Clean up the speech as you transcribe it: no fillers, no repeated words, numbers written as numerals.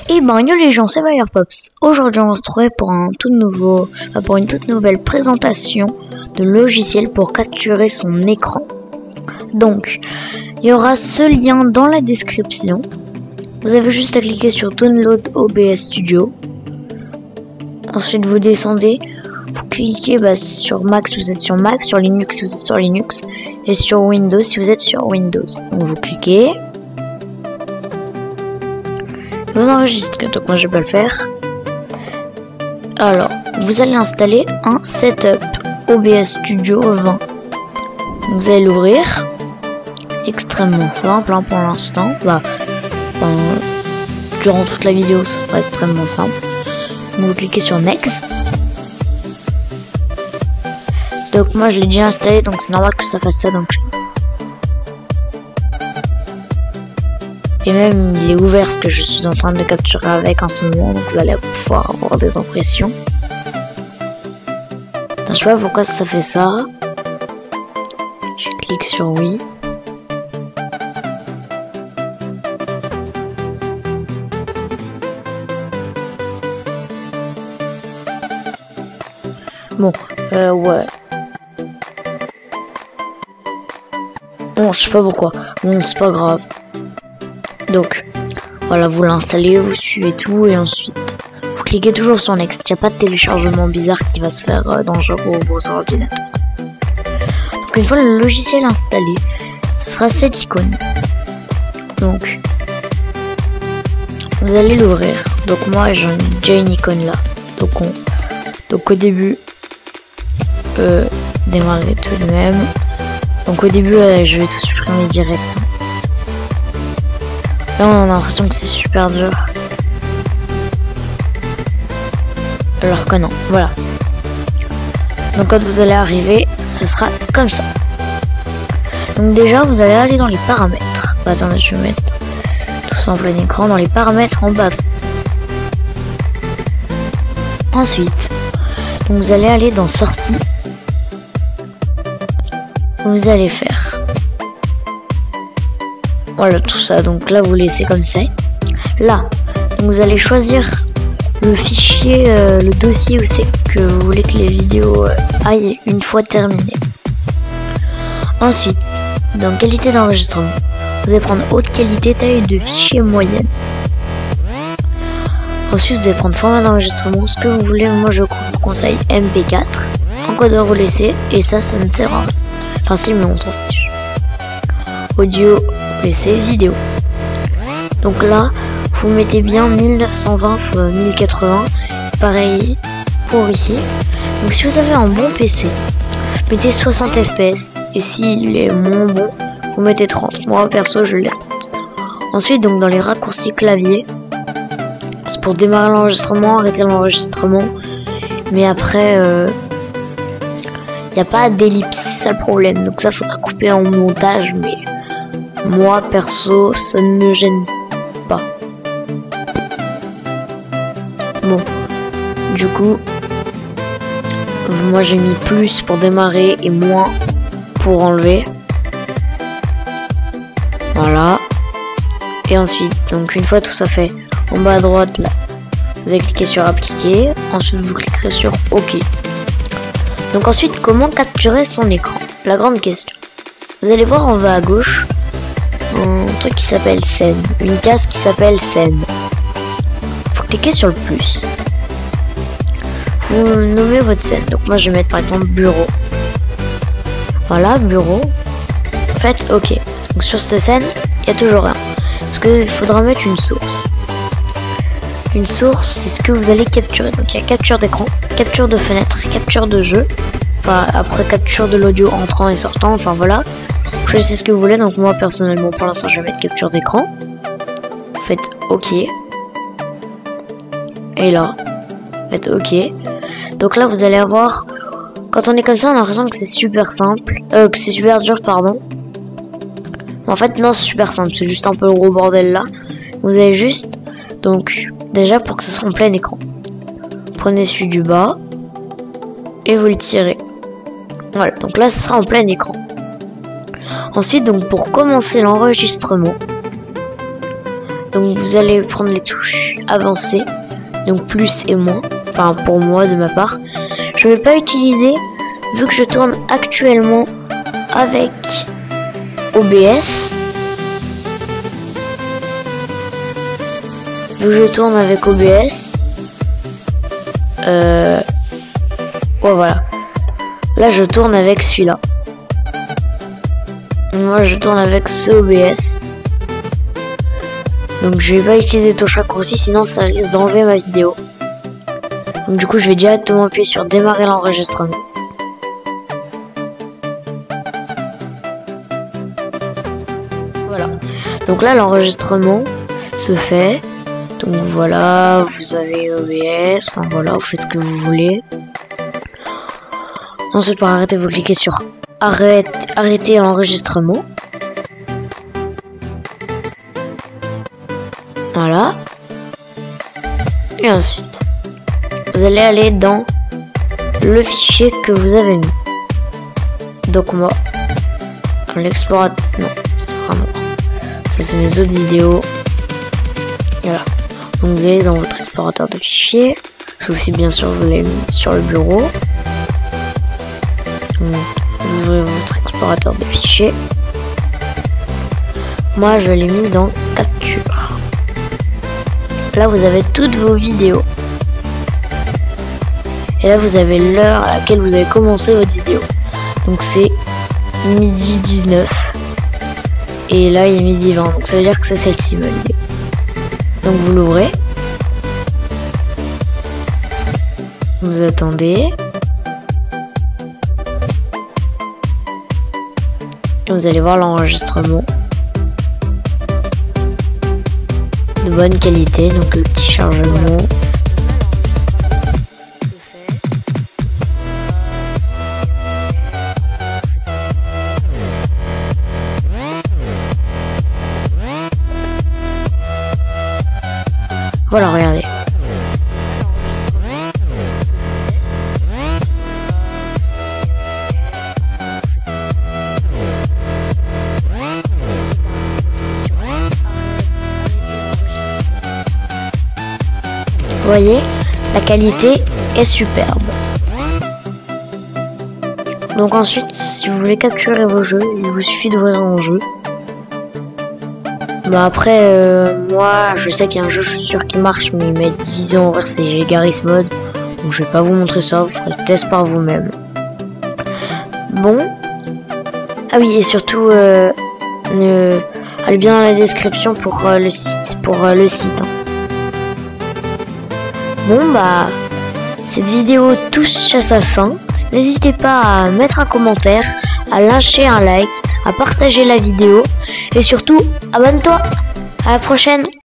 Et ben yo les gens, c'est Firepops. Aujourd'hui on va se trouver pour un pour une toute nouvelle présentation de logiciel pour capturer son écran. Donc il y aura ce lien dans la description. Vous avez juste à cliquer sur Download OBS Studio. Ensuite vous descendez, vous cliquez sur Mac si vous êtes sur Mac, sur Linux si vous êtes sur Linux, et sur Windows si vous êtes sur Windows. Donc vous cliquez. Vous enregistrez, donc moi je vais pas le faire. Alors, vous allez installer un setup OBS Studio 20. Vous allez l'ouvrir. Extrêmement simple hein, pour l'instant. Durant toute la vidéo, ce sera extrêmement simple. Donc, vous cliquez sur Next. Donc moi je l'ai déjà installé, donc c'est normal que ça fasse ça. Donc et même il est ouvert ce que je suis en train de capturer avec en ce moment, donc vous allez pouvoir avoir des impressions. Attends, je sais pas pourquoi ça fait ça. Je clique sur oui. Bon, ouais. Bon, je sais pas pourquoi. Bon, c'est pas grave. Donc, voilà, vous l'installez, vous suivez tout et ensuite, vous cliquez toujours sur Next. Il n'y a pas de téléchargement bizarre qui va se faire dans vos ordinateurs. Donc, une fois le logiciel installé, ce sera cette icône. Donc, vous allez l'ouvrir. Donc, moi, j'en ai déjà une icône là. Donc au début, démarrer tout de même. Donc, au début, je vais tout supprimer direct. Là on a l'impression que c'est super dur. Alors que non, voilà. Donc quand vous allez arriver, ce sera comme ça. Donc déjà vous allez aller dans les paramètres. Attendez, je vais mettre tout ça en plein écran. Dans les paramètres en bas. Ensuite, donc vous allez aller dans sortie. Vous allez faire voilà tout ça, donc là vous laissez comme ça. Là, donc vous allez choisir le fichier, le dossier où c'est que vous voulez que les vidéos aillent une fois terminées. Ensuite, dans qualité d'enregistrement, vous allez prendre haute qualité, taille de fichier moyenne. Ensuite, vous allez prendre format d'enregistrement, ce que vous voulez. Moi je vous conseille MP4. Encodeur vous laissez, et ça ne sert à rien. Enfin si, mais on s'en fiche. Audio laissez, vidéo. Donc là vous mettez bien 1920 x 1080, pareil pour ici. Donc si vous avez un bon PC, mettez 60 fps, et s'il est moins bon, vous mettez 30. Moi perso je laisse 30. Ensuite donc dans les raccourcis clavier, c'est pour démarrer l'enregistrement, arrêter l'enregistrement, mais après il n'y a pas d'ellipse, c'est ça le problème. Donc ça faudra couper en montage, mais moi perso ça ne me gêne pas. Bon, du coup moi j'ai mis plus pour démarrer et moins pour enlever. Voilà. Et ensuite donc une fois tout ça fait, en bas à droite là vous allez cliquer sur appliquer, ensuite vous cliquerez sur OK. Donc ensuite comment capturer son écran, la grande question. Vous allez voir en bas à gauche un truc qui s'appelle scène, une case qui s'appelle scène. Faut cliquer sur le plus. Vous nommez votre scène. Donc moi je vais mettre par exemple bureau. Voilà, bureau. Faites OK. Donc sur cette scène, il n'y a toujours rien. Parce qu'il faudra mettre une source. Une source, c'est ce que vous allez capturer. Donc il y a capture d'écran, capture de fenêtre, capture de jeu. Enfin après capture de l'audio entrant et sortant. Enfin voilà. Choisissez ce que vous voulez, donc moi personnellement pour l'instant je vais mettre capture d'écran. Faites OK. Et là, faites OK. Donc là vous allez avoir, quand on est comme ça on a l'impression que c'est super simple, que c'est super dur pardon. En fait non, c'est super simple, c'est juste un peu le gros bordel là. Vous avez juste, donc déjà pour que ce soit en plein écran, prenez celui du bas et vous le tirez. Voilà, donc là ce sera en plein écran. Ensuite, donc pour commencer l'enregistrement, Donc vous allez prendre les touches avancées, donc plus et moins, enfin pour moi de ma part. Je vais pas utiliser, vu que je tourne actuellement avec OBS. Vu que je tourne avec OBS, ouais voilà. Là je tourne avec celui-là. Moi je tourne avec ce OBS. Donc je vais pas utiliser touche raccourci, sinon ça risque d'enlever ma vidéo. Donc du coup je vais directement appuyer sur démarrer l'enregistrement. Voilà. Donc là l'enregistrement se fait. Donc voilà, vous avez OBS, enfin voilà, vous faites ce que vous voulez. Ensuite pour arrêter, vous cliquez sur arrêter l'enregistrement. Voilà. Et ensuite, vous allez aller dans le fichier que vous avez mis. Donc moi, l'explorateur, non, c'est vraiment, ça c'est mes autres vidéos. Voilà. Donc vous allez dans votre explorateur de fichiers, sauf si bien sûr vous l'avez mis sur le bureau. Donc, vous ouvrez votre explorateur de fichiers. Moi je l'ai mis dans Capture. Là vous avez toutes vos vidéos. Et là vous avez l'heure à laquelle vous avez commencé votre vidéo. Donc c'est midi 19. Et là il est midi 20. Donc ça veut dire que c'est celle-ci ma vidéo. Donc vous l'ouvrez. Vous attendez. Et vous allez voir l'enregistrement. De bonne qualité, donc le petit chargement. Voilà, regardez. Vous voyez, la qualité est superbe. Donc ensuite, si vous voulez capturer vos jeux, il vous suffit d'ouvrir un jeu. Bah après, moi, je sais qu'il y a un jeu, je suis sûr qu'il marche, mais il met 10 ans, c'est Garry's Mod. Donc je vais pas vous montrer ça, vous ferez le test par vous-même. Bon. Ah oui, et surtout, allez bien dans la description pour le site. Hein. Bon bah, cette vidéo touche à sa fin. N'hésitez pas à mettre un commentaire, à lâcher un like, à partager la vidéo et surtout abonne-toi. À la prochaine.